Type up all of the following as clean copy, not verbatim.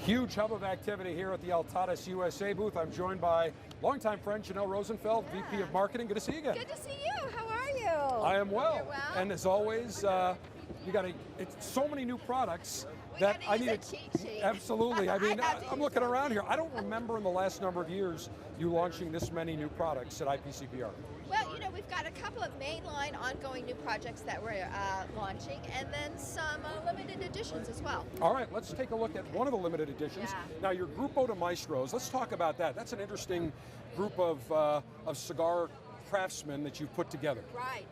Huge hub of activity here at the Altadis USA booth. I'm joined by longtime friend Janelle Rosenfeld, VP of Marketing. Good to see you again. Good to see you. How are you? I am well. You're well? And as always, you got it's so many new products that I need a cheat sheet. Absolutely. I mean, I'm looking around here. I don't remember in the last number of years you launching this many new products at IPCPR. Well, you know, we've got a couple of mainline ongoing new projects that we're launching, and then some limited editions as well. All right, let's take a look at one of the limited editions. Yeah. Now, your Grupo de Maestros, let's talk about that. That's an interesting group of cigar craftsmen that you've put together. Right.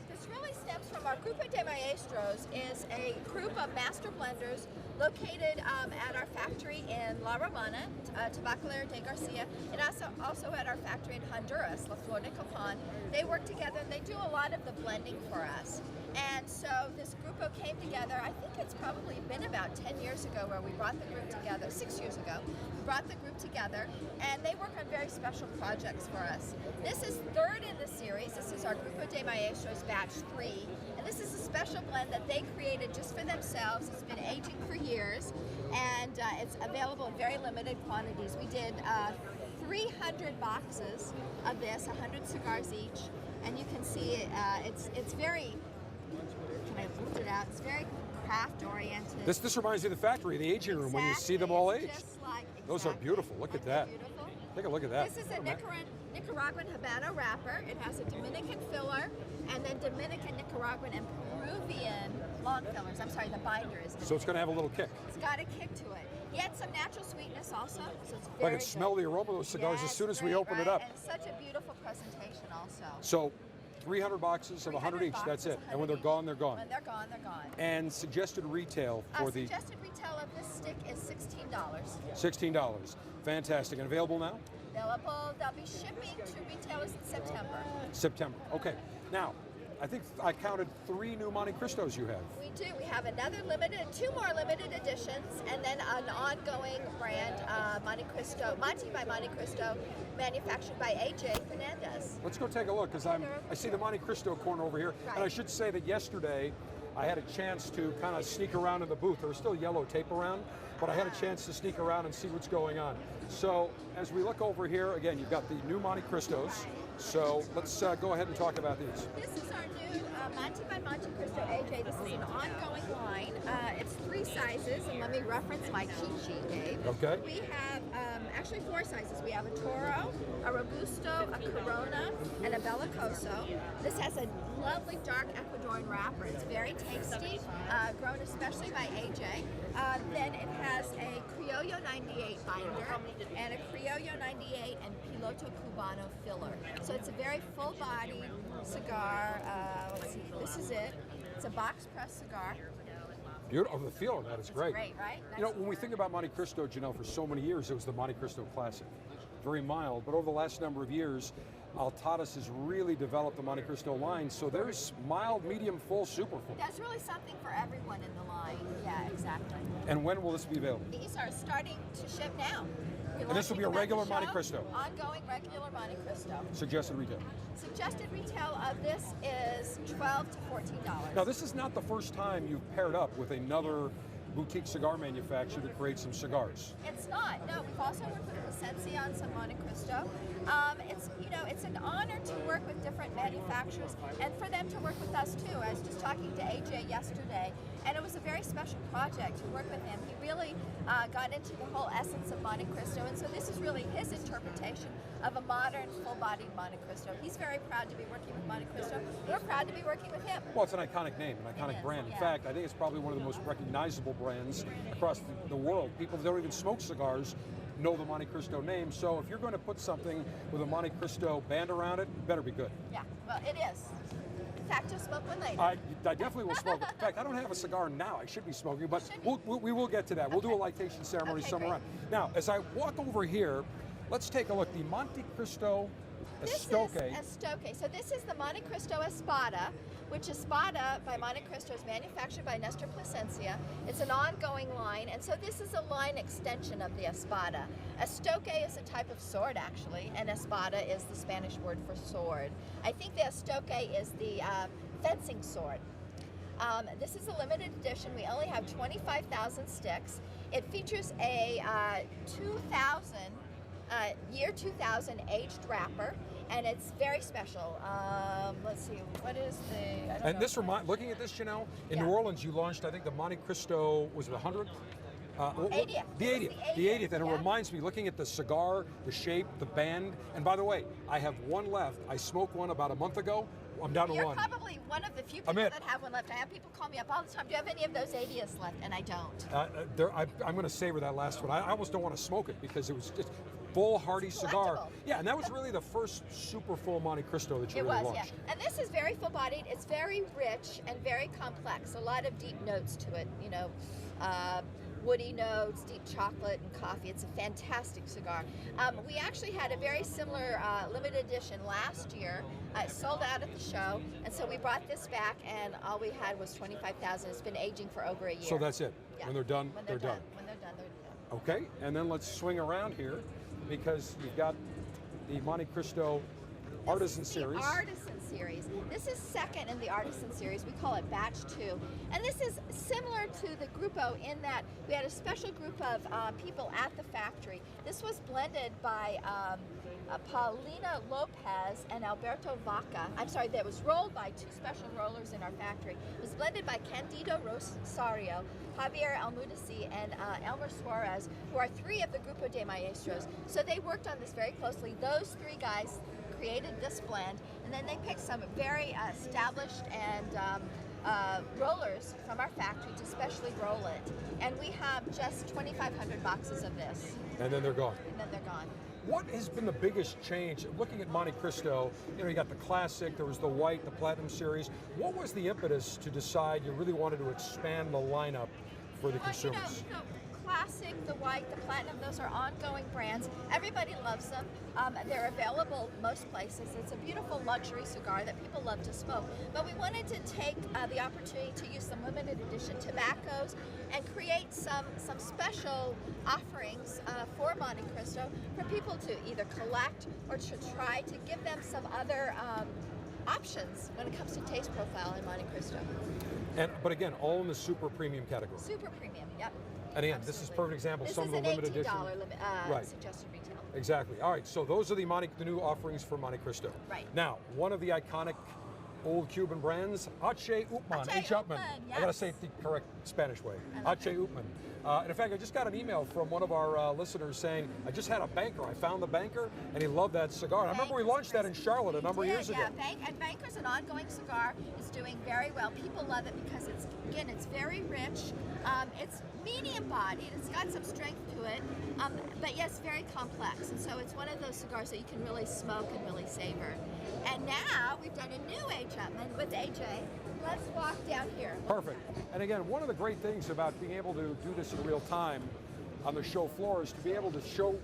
This really stems from our Grupo de Maestros, is a group of master blenders located at our factory in La Romana, Tabacalera de Garcia, and also at our factory in Honduras, La Flor de Copan. They work together and they do a lot of the blending for us. And so this Grupo came together, I think it's probably been about 10 years ago where we brought the group together, 6 years ago. We brought the group together and they work on very special projects for us. This is third in the series. This is our Grupo de Maestros batch 3. And this is a special blend that they created just for themselves. It's been aging for years and it's available in very limited quantities. We did 300 boxes of this, 100 cigars each. And you can see it's very, can I lift it out? It's very craft oriented. This reminds me of the factory, the aging room, when you see them all aged. Exactly. Those are beautiful. Look at that. Beautiful. Take a look at that. This is a Nicaraguan Habano wrapper. It has a Dominican filler, and then Dominican, Nicaraguan, and Peruvian long fillers. I'm sorry, the binder is. So it's going to have a little kick. It's got a kick to it. Yet some natural sweetness also. So it's very I can smell the aroma of those cigars as soon as we open it up. And such a beautiful presentation also. So 300 boxes of 100 each, that's it. And when they're gone, they're gone. When they're gone, they're gone. And suggested retail for the... Suggested retail of this stick is $16. $16. Fantastic. And available now? Available. They'll be shipping to retailers in September. September. Okay. Now, I think I counted 3 new Monte Cristos you have. We do. We have two more limited editions, and then an ongoing brand, Monte by Monte Cristo, manufactured by AJ Fernandez. Let's go take a look, because I see the Monte Cristo corner over here. Right. And I should say that yesterday, I had a chance to kind of sneak around in the booth. There was still yellow tape around, but I had a chance to sneak around and see what's going on. So as we look over here, again, you've got the new Monte Cristos. So let's go ahead and talk about these. This is our new Monte by Monte Cristo AJ. This is an ongoing line. It's 3 sizes, and let me reference my cheat sheet, Dave. Okay. We have actually 4 sizes. We have a Toro, a Robusto, a Corona, and a Bellicoso. This has a lovely dark Ecuadorian wrapper. It's very tasty, grown especially by AJ. Then it has a Criollo 98 binder and a Criollo 98 and Piloto Cubano filler. So it's a very full-bodied cigar. Let's see, this is it. It's a box press cigar. Beautiful. The feel of that is great. Great, right? You know, when we think about Monte Cristo, Janelle, for so many years, it was the Monte Cristo Classic. Very mild, but over the last number of years, Altadis has really developed the Monte Cristo line, so there's mild, medium, full, super full. There's really something for everyone in the line. Yeah, exactly. And when will this be available? These are starting to ship now. And this will be a regular Monte Cristo? Ongoing regular Monte Cristo. Suggested retail? Suggested retail of this is $12 to $14. Now, this is not the first time you've paired up with another boutique cigar manufacturer to create some cigars. It's not. No, we've also worked with Plasencia on some Monte Cristo. It's an honor to work with different manufacturers and for them to work with us too. I was just talking to AJ yesterday, and it was a very special project to work with him. He really got into the whole essence of Monte Cristo, and so this is really his interpretation of a modern, full-bodied Monte Cristo. He's very proud to be working with Monte Cristo. We're proud to be working with him. Well, it's an iconic name, an iconic brand. In fact, I think it's probably one of the most recognizable brands across the world. People that don't even smoke cigars know the Monte Cristo name, so if you're going to put something with a Monte Cristo band around it, it better be good. Yeah, well, it is. In fact, you'll smoke one later. I definitely will smoke it. In fact, I don't have a cigar now. I should be smoking, but we will get to that. We'll do a lightation ceremony somewhere around. Now, as I walk over here, let's take a look. The Monte Cristo Estoque. This is Estoque. So this is the Monte Cristo Espada, which Espada by Monte Cristo is manufactured by Nestor Plasencia. It's an ongoing line, and so this is a line extension of the Espada. Estoque is a type of sword, actually, and Espada is the Spanish word for sword. I think the Estoque is the fencing sword. This is a limited edition. We only have 25,000 sticks. It features a year 2000 aged wrapper, and it's very special. Let's see, what is the? I don't And know this looking at this, Janelle, in New Orleans, you launched, I think, the Monte Cristo, was it 100th? 80th. The 80th, and it reminds me, looking at the cigar, the shape, the band, and by the way, I have one left. I smoked one about a month ago. I'm down to You're one. You're probably one of the few people that have one left. I have people call me up all the time. Do you have any of those 80s left? And I don't. I'm going to savor that last one. I almost don't want to smoke it because it was just full, hearty cigar. Yeah, and that was really the first super full Monte Cristo that you really launched. Yeah. And this is very full-bodied. It's very rich and very complex. A lot of deep notes to it, you know. Woody notes, deep chocolate and coffee. It's a fantastic cigar. We actually had a very similar limited edition last year. It sold out at the show, and so we brought this back, and all we had was 25,000. It's been aging for over a year. So that's it. Yeah. When they're done, they're done. When they're done, they're done. Okay, and then let's swing around here because you've got the Monte Cristo Artisan Series. The Artisan Series. This is second in the Artisan Series. We call it Batch 2. And this is similar to the Grupo in that we had a special group of people at the factory. This was blended by Paulina Lopez and Alberto Vaca. I'm sorry, that was rolled by two special rollers in our factory. It was blended by Candido Rosario, Javier Almudisi, and Elmer Suarez, who are three of the Grupo de Maestros. So they worked on this very closely. Those three guys created this blend, and then they picked some very established and rollers from our factory to specially roll it. And we have just 2,500 boxes of this. And then they're gone. And then they're gone. What has been the biggest change? Looking at Monte Cristo, you know, you got the classic, there was the white, the platinum series. What was the impetus to decide you really wanted to expand the lineup for the consumers? You know, classic, the white, the platinum, those are ongoing brands. Everybody loves them. They're available most places. It's a beautiful luxury cigar that people love to smoke. But we wanted to take the opportunity to use some limited edition tobaccos and create some special offerings for Monte Cristo for people to either collect or to try to give them some other options when it comes to taste profile in Monte Cristo. But again, all in the super premium category. Super premium, yep. And again, this is a perfect example. This some is of the limited edition. $18 suggested retail. Exactly. All right, so those are the new offerings for Monte Cristo. Right. Now, one of the iconic old Cuban brands, AJ Upmann. AJ Upmann, yes. I got to say it the correct Spanish way. AJ Upmann. And in fact, I just got an email from one of our listeners saying, I just had a banker. I found the banker, and he loved that cigar. And I remember we launched that in Charlotte a number of years ago. And Banker's an ongoing cigar. It's doing very well. People love it because it's very rich. It's medium bodied. It's got some strength to it, but yes, very complex. And so it's one of those cigars that you can really smoke and really savor. And now we've done a new AJ Upmann with AJ. Let's walk down here. Perfect. And again, one of the great things about being able to do this in real time on the show floor is to be able to show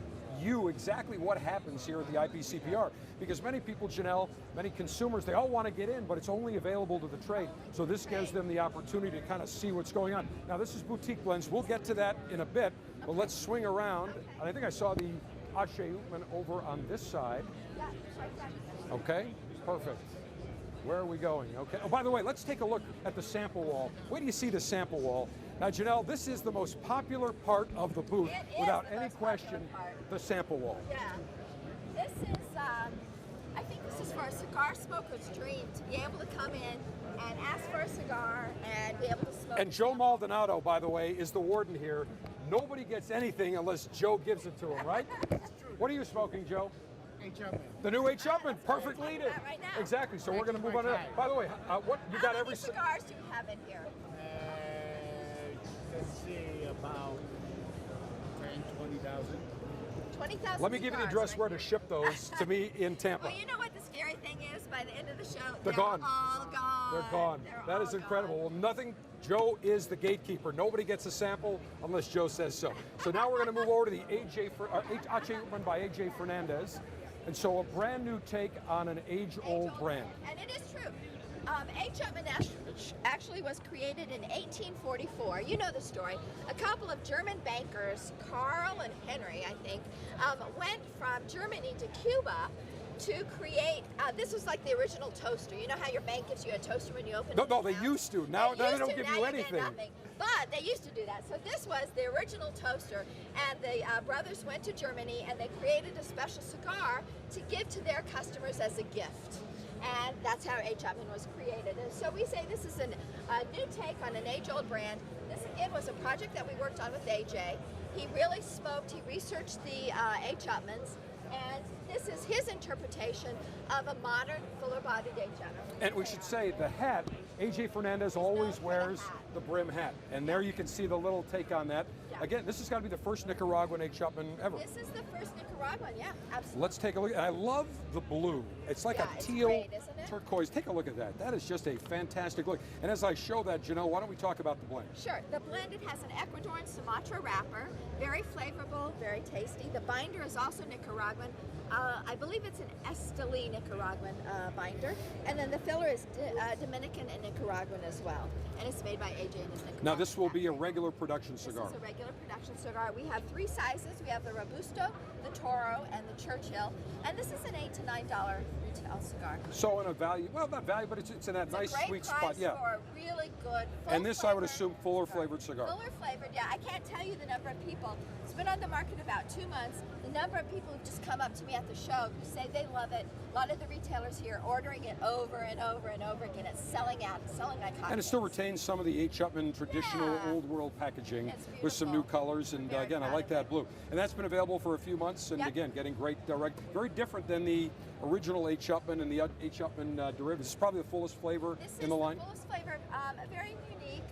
you exactly what happens here at the IPCPR. Because many people, Janelle, many consumers, they all want to get in, but it's only available to the trade. So this gives them the opportunity to kind of see what's going on. Now this is boutique blends. We'll get to that in a bit, but let's swing around. And I think I saw the AJ Upmann over on this side. Okay, perfect. Where are we going? Okay. Oh, by the way, let's take a look at the sample wall. Wait till you see the sample wall. Now, Janelle, this is the most popular part of the booth, without any question, the sample wall. Yeah. This is, I think this is for a cigar smoker's dream, to be able to come in and ask for a cigar and be able to smoke. And Joe Maldonado, by the way, is the warden here. Nobody gets anything unless Joe gives it to him, right? What are you smoking, Joe? The new AJ Upmann, perfect lead in. Right now. Exactly, so we're going to move on to that. By the way, what you got every cigars do you have in here? Let's see, about 10, 20,000. 20,000. Let me give you the address where to ship those to me in Tampa. Well, you know what the scary thing is? By the end of the show, they're gone. All gone. They're gone. That is incredible. Well, nothing. Joe is the gatekeeper. Nobody gets a sample unless Joe says so. So now we're going to move over to the AJ Upmann by AJ Fernandez. And so a brand new take on an age-old brand. And it is true. AJ Upmann actually was created in 1844. You know the story. A couple of German bankers, Carl and Henry, I think, went from Germany to Cuba to create, this was like the original toaster. You know how your bank gives you a toaster when you open it? No, they used to. Now they don't give now you get anything. Nothing. But they used to do that. So this was the original toaster, and the brothers went to Germany and they created a special cigar to give to their customers as a gift. And that's how A. Chapman was created. And so we say this is a new take on an age-old brand. This again was a project that we worked on with AJ. He really smoked, he researched the A. Chapmans, and this is his interpretation of a modern, fuller-bodied A. Chapman. And we should say the hat, AJ Fernandez always wears the brim hat. And there you can see the little take on that. Yeah. Again, this has got to be the first Nicaraguan A. Chapman ever. This is the first Nicaraguan, yeah, absolutely. Let's take a look. And I love the blue. It's like Yeah, a it's teal great, isn't it? turquoise. Take a look at that. That is just a fantastic look. And as I show that, Janelle, why don't we talk about the blend? Sure. The blended has an Ecuadorian Sumatra wrapper, very flavorful, very tasty. The binder is also Nicaraguan. I believe it's an Esteli Nicaraguan binder. And then the filler is Dominican and Nicaraguan as well. And it's made by AJ in his Nicaraguan. Now this will be a regular production cigar. This is a regular production cigar. We have 3 sizes. We have the Robusto, the Toro, and the Churchill. And this is an $8 to $9 retail cigar. So in a value, well, not value, but it's in that nice sweet spot. Yeah. For a really good, And this, I would assume, fuller flavored cigar. Fuller flavored, yeah. I can't tell you the number of people. It's been on the market about 2 months. The number of people who just come up to me at the show who say they love it. A lot of the retailers here ordering it over and over and over again. It's selling out. It's selling like hotcakes. And it still retains some of the A. Chapman traditional old world packaging with some new colors. And again, I like that blue. And that's been available for a few months. And again, getting great direct, very different than the original A. Chapman and the A. Chapman derivatives. This is probably the fullest flavor in the line. This is the fullest flavor. Very unique.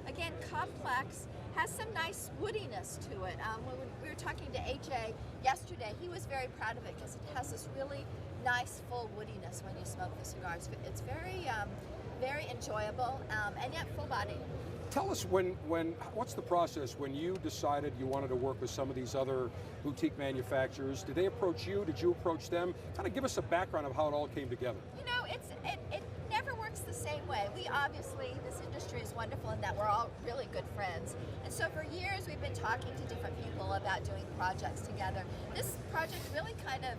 Again, complex. Has some nice woodiness to it. When we were talking to AJ yesterday, he was very proud of it because it has this really nice full woodiness when you smoke the cigars. It's very, very enjoyable and yet full bodied. Tell us what's the process when you decided you wanted to work with some of these other boutique manufacturers? Did they approach you? Did you approach them? Kind of give us a background of how it all came together. You know, it never works the same way. We obviously, this industry is wonderful in that we're all really good friends. And so for years we've been talking to different people about doing projects together. This project really kind of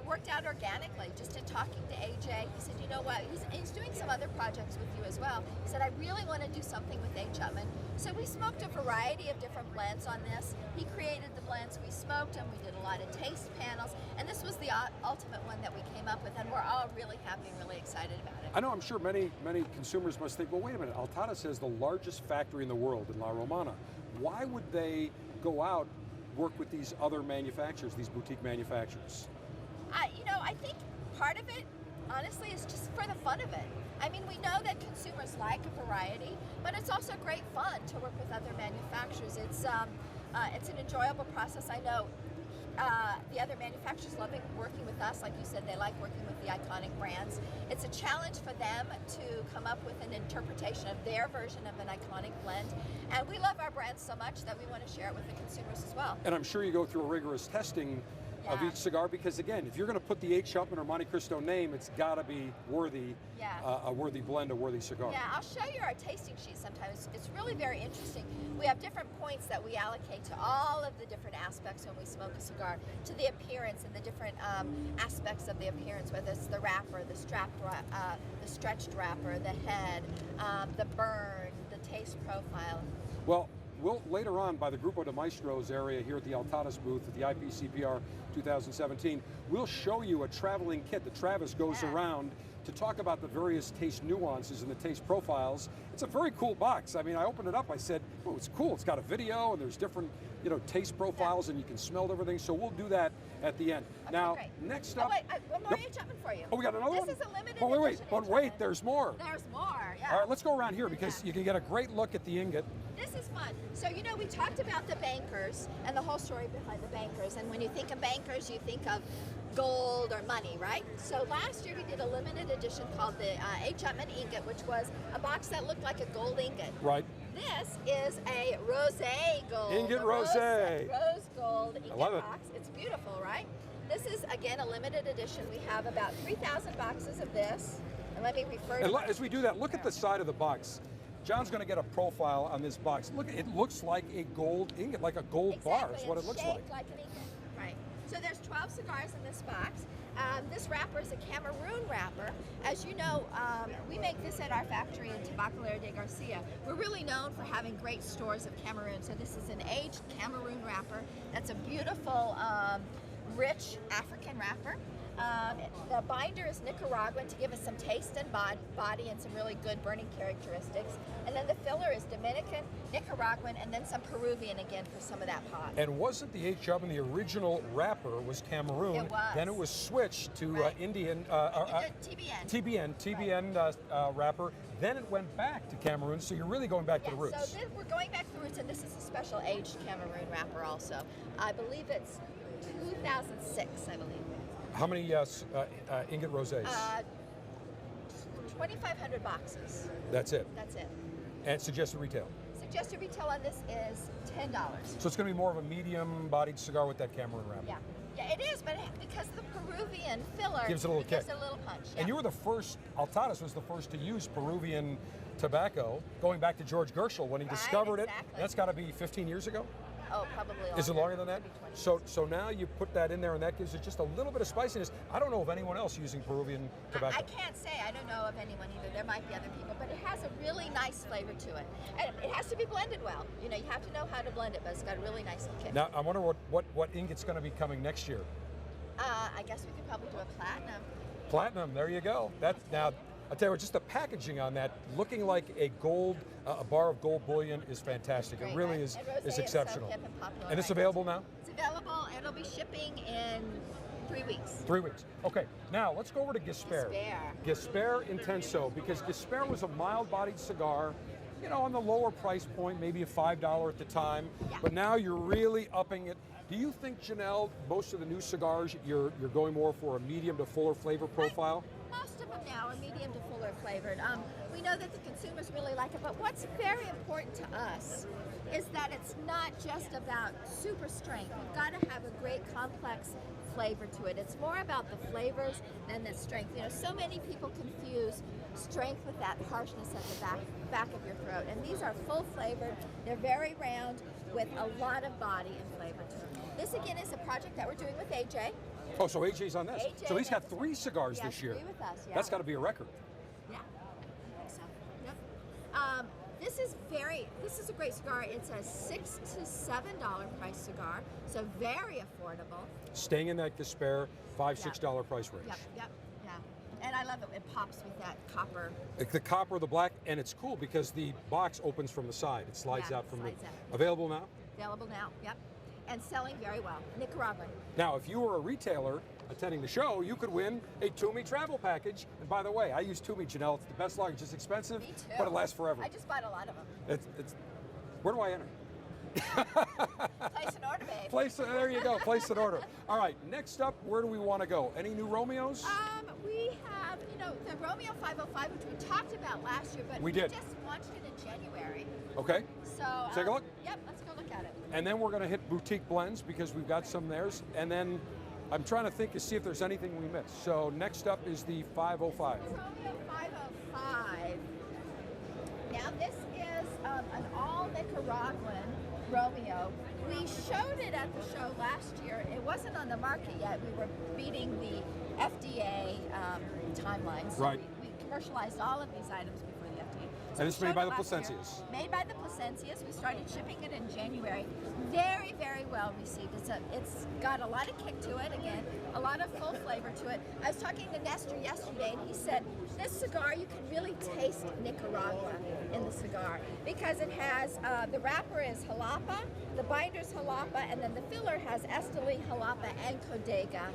worked out organically, just in talking to AJ. He said, you know what, he's doing some other projects with you as well. He said, I really want to do something with A. Chapman. So we smoked a variety of different blends on this. He created the blends, we smoked them, we did a lot of taste panels, and this was the ultimate one that we came up with, and we're all really happy and really excited about it. I know, I'm sure many consumers must think, well, wait a minute, Altadis has the largest factory in the world in La Romana. Why would they go out, work with these other manufacturers, these boutique manufacturers? You know, I think part of it, honestly, is just for the fun of it. I mean, we know that consumers like a variety, but it's also great fun to work with other manufacturers. It's an enjoyable process. I know the other manufacturers love working with us. Like you said, they like working with the iconic brands. It's a challenge for them to come up with an interpretation of their version of an iconic blend. And we love our brands so much that we want to share it with the consumers as well. And I'm sure you go through a rigorous testing of each cigar, because again, if you're going to put the A. Chapman or Monte Cristo name, it's got to be worthy, a worthy blend, a worthy cigar. Yeah, I'll show you our tasting sheet sometimes. It's really very interesting. We have different points that we allocate to all of the different aspects when we smoke a cigar, to the appearance and the different aspects of the appearance, whether it's the wrapper, the stretched wrapper, the head, the burn, the taste profile. Well, we'll later on, by the Grupo de Maestros area here at the Altadis booth at the IPCPR 2017, we'll show you a traveling kit that Travis goes around to talk about the various taste nuances and the taste profiles. It's a very cool box. I mean, I opened it up, I said, oh, it's cool. It's got a video and there's different, taste profiles and you can smell everything. So we'll do that at the end. Okay, now, great. next up. Oh, wait, one more A. Chapman for you. Oh, we got another one? This is a limited wait, edition but A. wait, Chapman. there's more. There's more, yeah. All right, let's go around here because you can get a great look at the ingot. This is fun. So, we talked about the bankers and the whole story behind the bankers. And when you think of bankers, you think of gold or money, right? So last year we did a limited edition called the A. Chapman Ingot, which was a box that looked like a gold ingot. Right. This is a rosé gold. Ingot rosé. Rose gold ingot I love it. box. It's beautiful, right? This is, again, a limited edition. We have about 3,000 boxes of this. And let me refer to as we do that, look at the side of the box. John's going to get a profile on this box. Look, it looks like a gold ingot, like a gold bar is what it looks like. Like an ingot. Right. So there's 12 cigars in this box. This wrapper is a Cameroon wrapper. As you know, we make this at our factory in Tabacalera de Garcia. We're really known for having great stores of Cameroon. So this is an aged Cameroon wrapper. That's a beautiful, rich African wrapper. The binder is Nicaraguan to give us some taste and body and some really good burning characteristics. And then the filler is Dominican, Nicaraguan, and then some Peruvian again for some of that pop. And wasn't the H-Chub in the original wrapper was Cameroon? It was. Then it was switched to Indian, TBN. wrapper. Then it went back to Cameroon, so you're really going back to the roots. So we're going back to the roots, and this is a special aged Cameroon wrapper also. I believe it's 2006, I believe. How many Ingot Rosés? 2,500 boxes. That's it. That's it. And suggested retail. Suggested retail on this is $10. So it's going to be more of a medium-bodied cigar with that Cameroon wrapper. Yeah. Yeah, it is, but because the Peruvian filler gives it a little kick. Gives it a little punch. Yeah. And you were the first, Altadis was the first to use Peruvian tobacco, going back to George Gershel when he discovered it. And that's got to be 15 years ago? Oh, probably longer. Is it longer than that? So now you put that in there, and that gives it just a little bit of spiciness. I don't know of anyone else using Peruvian tobacco. I can't say. I don't know of anyone either. There might be other people, but it has a really nice flavor to it. And it has to be blended well. You know, you have to know how to blend it, but it's got a really nice kick. Now, I wonder what Ingot's going to be coming next year. I guess we could probably do a platinum. Platinum, there you go. That's now. I'll tell you what, just the packaging on that, looking like a gold, a bar of gold bullion is fantastic. It really is exceptional. So hip and popular, and it's available now? It's available. It'll be shipping in 3 weeks. 3 weeks. Okay, now let's go over to Gispert. Gispert Intenso, because Gispert was a mild-bodied cigar, you know, on the lower price point, maybe a $5 at the time, but now you're really upping it. Do you think, Janelle, most of the new cigars, you're going more for a medium to fuller flavor profile? Most of them now are medium to fuller flavored. We know that the consumers really like it, but what's very important to us is that it's not just about super strength. You've got to have a great complex flavor to it. It's more about the flavors than the strength. You know, so many people confuse strength with that harshness at the back of your throat. And these are full flavored. They're very round with a lot of body and flavor to them. This again is a project that we're doing with AJ. Oh, so AJ's on this. AJ, so he's got 3 cigars this year. 3 with us, yeah. That's got to be a record. Yeah, I think so. Yep. This is a great cigar. It's a $6 to $7 price cigar, so very affordable. Staying in that Gispert, $5-6 price range. Yep, yeah. And I love it. It pops with that copper. The copper, the black, and it's cool because the box opens from the side. It slides out from the. Available now? Available now. Yep. And selling very well. Nicaraguan. Now, if you were a retailer attending the show, you could win a Toomey travel package. And by the way, I use Toomey, Janelle. It's the best luggage. It's expensive, Me too. but it lasts forever. I just bought a lot of them. It's where do I enter? Place an order, babe. There you go. Place an order. All right. Next up, where do we want to go? Any new Romeos? We have, the Romeo 505, which we talked about last year, but we just launched it in January. Okay. So take a look. Yep. Let's go look at it. And then we're going to hit boutique blends because we've got some theirs. And then I'm trying to think to see if there's anything we missed. So next up is the 505. Romeo 505. Now this is an all Nicaraguan Romeo. We showed it at the show last year. It wasn't on the market yet. We were beating the FDA timelines. So right. We commercialized all of these items before the FDA. So and it's made by the Plasencias. Made by the Plasencias. We started shipping it in January. Very, very well received. It's got a lot of kick to it, again, a lot of full flavor to it. I was talking to Nestor yesterday, and he said, this cigar, you can really taste Nicaragua in the cigar because it has, the wrapper is jalapa, the binder's jalapa, and then the filler has Esteli, jalapa, and Codega.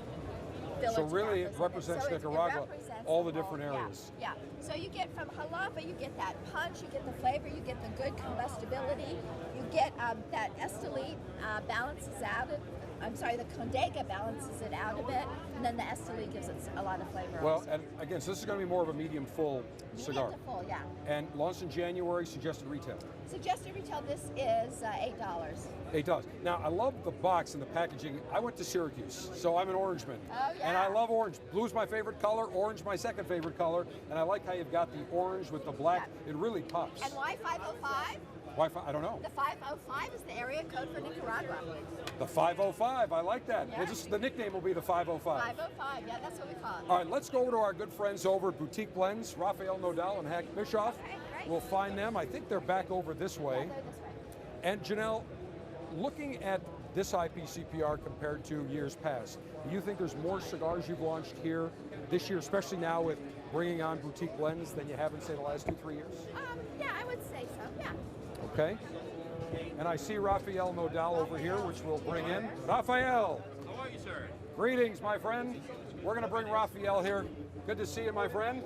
So really it represents Nicaragua, all the different areas. Yeah. So you get from jalapa, you get that punch, you get the flavor, you get the good combustibility, you get that Esteli balances out it. I'm sorry, the Codega balances it out a bit, and then the Esteli gives it a lot of flavor. Well, also. and again, so this is going to be more of a medium full cigar. Medium to full, yeah. And launched in January, suggested retail. Suggested retail, this is $8. $8. Now, I love the box and the packaging. I went to Syracuse, so I'm an Orangeman. Oh, yeah. And I love orange. Blue's my favorite color, orange my second favorite color, and I like how you've got the orange with the black. Yeah. It really pops. And why 505? Wi-Fi, I don't know. The 505 is the area code for Nicaragua. The 505, I like that. Yeah. We'll just, the nickname will be the 505. 505, yeah, that's what we call it. All right, let's go over to our good friends over at Boutique Blends, Rafael Nodal and Hank Bischoff. Okay, great. We'll find them. I think they're back over this way. Yeah, they're this way. And Janelle, looking at this IPCPR compared to years past, do you think there's more cigars you've launched here this year, especially now with bringing on Boutique Blends, than you have in, say, the last 2-3 years? Yeah, I would say so, yeah. Okay. And I see Rafael Nodal over here, which we'll bring in. Rafael! How are you, sir? Greetings, my friend. We're going to bring Rafael here. Good to see you, my friend.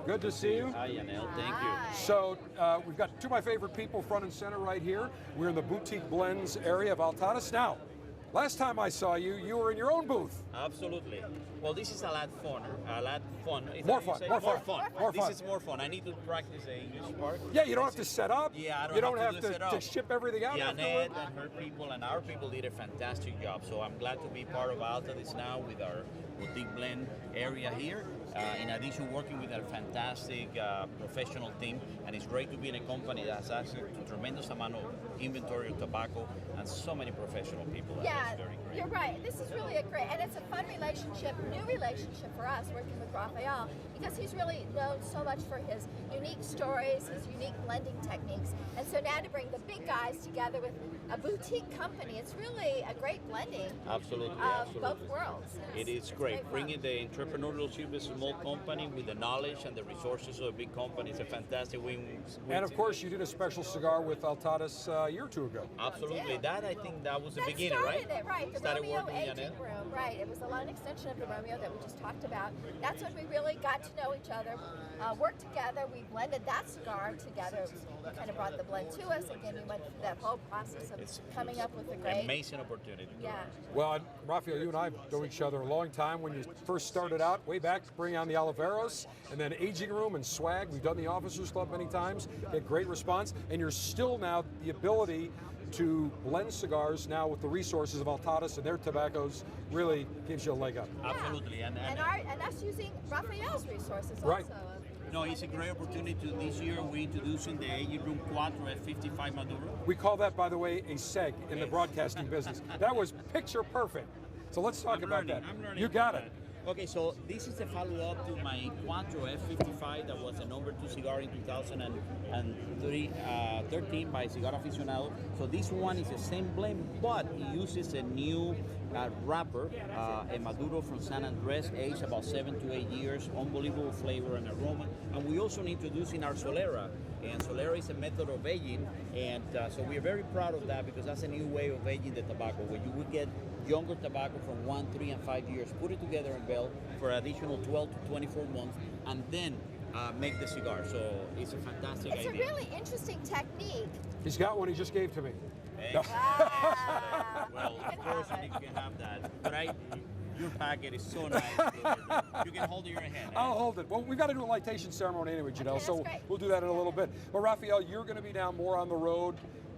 Good to see you. Hi, Janelle. Thank you. Hi. So we've got two of my favorite people front and center right here. We're in the Boutique Blends area of Altadis. Now, last time I saw you, you were in your own booth. Absolutely. Well, this is a lot fun. A lot fun. Is More that what fun, you say? more fun, more This fun. is more fun. I need to practice the English part. Yeah, you don't have to set up. Yeah, I don't you don't have have to do set to up. ship everything out. Janelle afterward. and her people and our people did a fantastic job. So I'm glad to be part of Altadis now with our boutique blend area here. In addition, working with a fantastic professional team, and it's great to be in a company that has access to tremendous amount of inventory of tobacco and so many professional people. Yeah, That's very great. you're right. This is really a great, and it's a fun relationship, new relationship for us working with Rafael, because he's really known so much for his unique stories, his unique blending techniques. And so now to bring the big guys together with a boutique company, it's really a great blending Absolutely, of absolutely. both worlds. It is It's great. fun. Bringing the entrepreneurship of a small company with the knowledge and the resources of a big company is a fantastic win. And of course, you did a special cigar with Altadis a year or two ago. Absolutely. did. That, I think that was the That beginning, started right? it, right? The Started Romeo working with aging Janelle. room, right? It was a line extension of the Romeo that we just talked about. That's when we really got to know each other, worked together. We blended that cigar together. We kind of brought the blend to us. Again, we went through that whole process of coming up with a great. Amazing opportunity. Yeah. Well, Rafael, you and I have known each other a long time. When you first started out, way back, bringing on the Oliveros, and then Aging Room and Swag. We've done the Officers Club many times. Get great response, and you're still now the ability to blend cigars now with the resources of Altadis and their tobaccos really gives you a leg up. Absolutely. And us using Rafael's resources Right. also. No, it's a great opportunity. This year we're introducing the Aging Room 4 at 55 Maduro. We call that, by the way, a seg in the broadcasting business. That was picture perfect. So let's talk about that. I'm learning You got about it. that. Okay, so this is a follow-up to my Quattro F55 that was a number 2 cigar in 2013 by Cigar Aficionado. So this one is the same blend, but it uses a new wrapper, a Maduro from San Andres, aged about 7 to 8 years, unbelievable flavor and aroma. And we also introducing our Solera. And Solera is a method of aging, and so we're very proud of that because that's a new way of aging the tobacco, where you would get younger tobacco from 1, 3, and 5 years, put it together in bell for additional 12 to 24 months, and then make the cigar. So it's a fantastic It's a idea. really interesting technique. He's got one he just gave to me. Excellent. Ah, Well, you of can course have you it. can have that, but your packet is so nice. You can hold it in your hand. I'll hold it. Well, we've got to do a lightation ceremony anyway, Janelle, Okay, so that's great. we'll do that in a little bit. But Rafael, you're going to be now more on the road,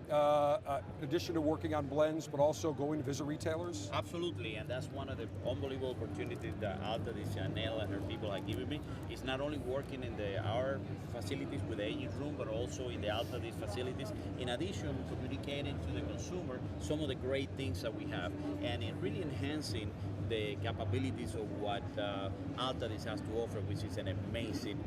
in addition to working on blends, but also going to visit retailers? Absolutely, and that's one of the unbelievable opportunities that Altadis, Janelle, and her people have given me. Is not only working in our facilities with the aging room, but also in the Altadis facilities. In addition, communicating to the consumer some of the great things that we have, and in really enhancing the capabilities of what Altadis has to offer, which is an amazing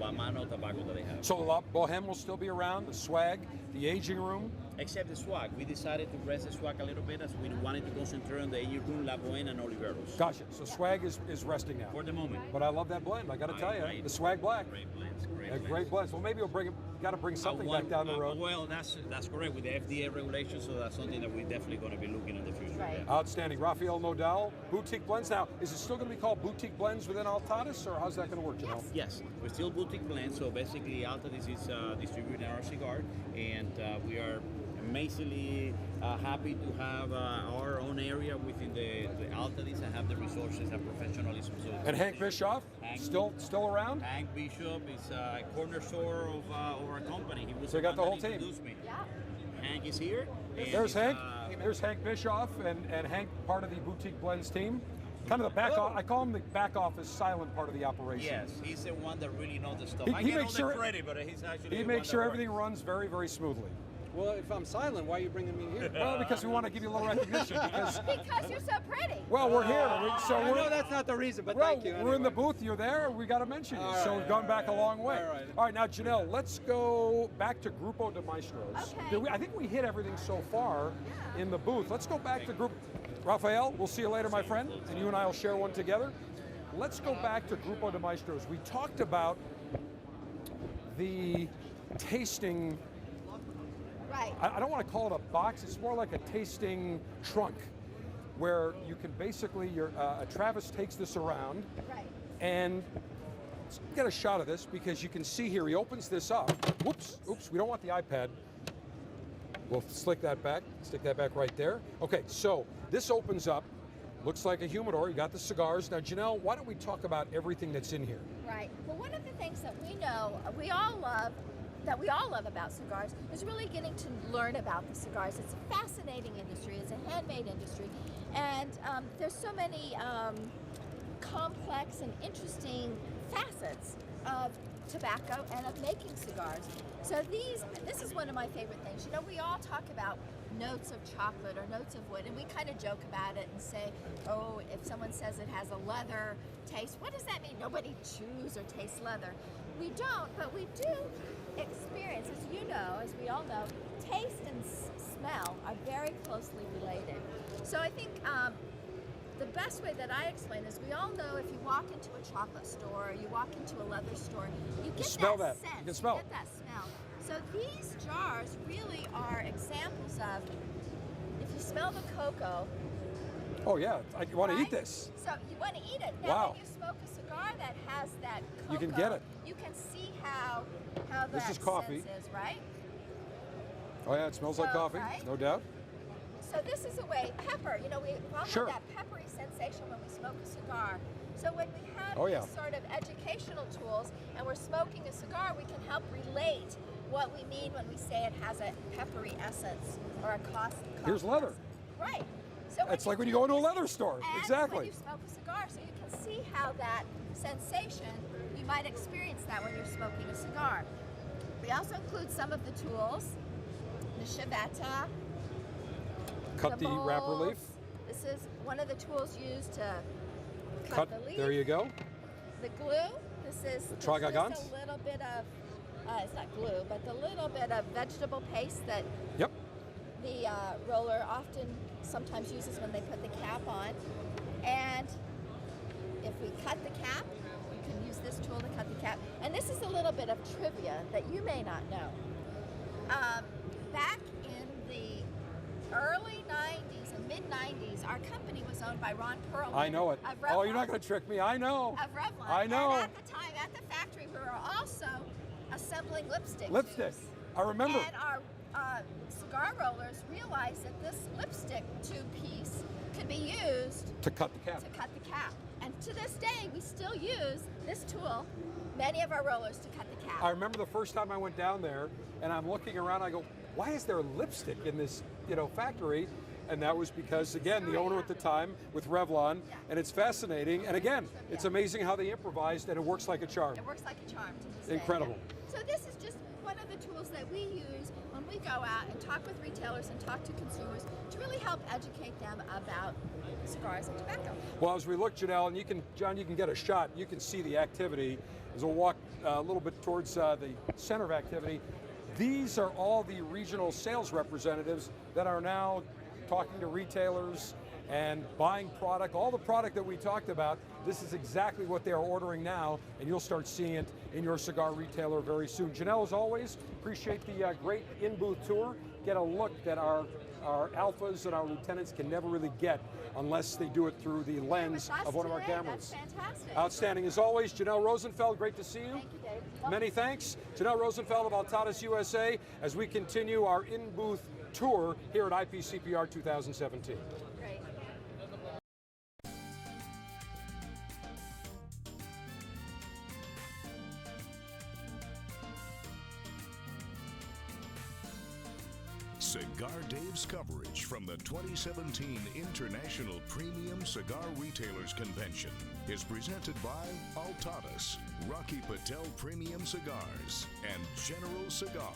amount of tobacco that they have. So La Boheme will still be around, the Swag, the Aging Room. Except the swag. We decided to rest the swag a little bit as we wanted to concentrate on the aging room, La Boheme, and Oliveros. Gotcha. So Swag is resting now. For the moment. But I love that blend. I got to tell you, Right. the Swag Black. Great blends, Great blends. Well, maybe we'll got to bring something back down the road. Well, that's correct with the FDA regulations, so that's something that we're definitely going to be looking in the future. Right. Yeah. Outstanding. Rafael Nodal, Boutique Blends. Now, is it still going to be called Boutique Blends within Altadis, or how's that going to work, Janelle? Yes, we're still boutique blends, so basically Altadis is distributing our cigar, and we are amazingly happy to have our own area within the Altadis and have the resources and professionalism. So And Hank Bischoff, Hank. still around? Hank Bishop is a cornerstone of our company. He was So you got the one whole that team. introduced me. Yeah. Hank is here. and There's he's, Hank. There's Hank Bischoff and Hank, part of the Boutique Blends team. Kind of the back. I call him the back office, silent part of the operation. Yes, he's the one that really knows the stuff. He I get makes all sure- the credit, but he's actually He the makes one sure that everything runs very, very smoothly. Well, if I'm silent, why are you bringing me here? Well, because we want to give you a little recognition. Because Because you're so pretty. well, we're here. So I know we're. that's not the reason, but Well, thank you. we're in the anyway. booth. You're there. We got to mention you. All So right, we've gone all back a right. long way. All right. Now Janelle, let's go back to Grupo de Maestros. Okay. I think we hit everything so far in the booth. Let's go back to Group. Rafael, we'll see you later, my friend, and you and I will share one together. Let's go back to Grupo de Maestros. We talked about the tasting. Right. I don't want to call it a box. It's more like a tasting trunk, where you can basically Travis takes this around. Right. And let's get a shot of this because you can see here, he opens this up. Whoops, oops, we don't want the iPad. We'll stick that back right there. Okay, so this opens up, looks like a humidor. You got the cigars. Now, Janelle, why don't we talk about everything that's in here? Right. Well, one of the things that we know, we all love about cigars is really getting to learn about the cigars. It's a fascinating industry. It's a handmade industry. And there's so many complex and interesting facets of tobacco and of making cigars. So this is one of my favorite things. You know, we all talk about notes of chocolate or notes of wood, and we kind of joke about it and say, oh, if someone says it has a leather taste, what does that mean? Nobody chews or tastes leather. We don't, but we do experience, as you know, as we all know, taste and smell are very closely related. So I think the best way that I explain is we all know if you walk into a chocolate store or you walk into a leather store, you get smell that that. sense. You can smell get that smell. So these jars really are examples of, if you smell the cocoa. Oh yeah, I want to right? eat this. So you want to eat it. Now Wow. when you smoke a cigar that has that cocoa, You can get it. You can see how This that is coffee. sense is, right? Oh yeah, it smells like So, coffee, right? no doubt. So this is a way, pepper, you know, we all Sure. have that peppery sensation when we smoke a cigar. So when we have Oh, yeah. these sort of educational tools and we're smoking a cigar, we can help relate what we mean when we say it has a peppery essence or a coffee. Here's leather. essence. Right. So It's like when you go into a this- leather store. and Exactly. when you smoke a cigar, so you can see how that sensation, you might experience that when you're smoking a cigar. We also include some of the tools, the chivetta, Cut the wrapper bowls. leaf. This is one of the tools used to cut the leaf. There you go. The glue. This is Tragagant. a little bit of, it's not glue, but the little bit of vegetable paste that Yep. the roller sometimes uses when they put the cap on. And if we cut the cap, you can use this tool to cut the cap. And this is a little bit of trivia that you may not know. Back in the early 90s and mid 90s, our company was owned by Ron Perlman. I know it. Of Oh, you're Revlon. not going to trick me. I know. Of Revlon. I know. And at the time, at the factory, we were also assembling lipstick. Lipstick. tubes. I remember. And our cigar rollers realized that this lipstick tube piece could be used To cut the cap. to cut the cap. And to this day, we still use this tool, many of our rollers, to cut the cap. I remember the first time I went down there, and I'm looking around. I go, "Why is there lipstick in this, factory?" And that was because, again, the owner at the time with Revlon, and it's fascinating. And again, it's amazing how they improvised, and it works like a charm. It works like a charm to this day. Incredible. So this is just one of the tools that we use when we go out and talk with retailers and talk to consumers to really help educate them about cigars and tobacco. Well, as we look, Janelle, and John, you can get a shot. You can see the activity as we'll walk a little bit towards the center of activity. These are all the regional sales representatives that are now talking to retailers and buying product, all the product that we talked about. This is exactly what they are ordering now, and you'll start seeing it in your cigar retailer very soon. Janelle, as always, appreciate the great in-booth tour. Get a look that our alphas and our lieutenants can never really get unless they do it through the lens With us of one of our today, cameras. That's fantastic. Outstanding. As always, Janelle Rosenfeld, great to see you. Thank you, Dave. Many thanks. Janelle Rosenfeld of Altadis USA as we continue our in-booth tour here at IPCPR 2017. Great. Cigar Dave's coverage from the 2017 International Premium Cigar Retailers Convention is presented by Altadis, Rocky Patel Premium Cigars, and General Cigar.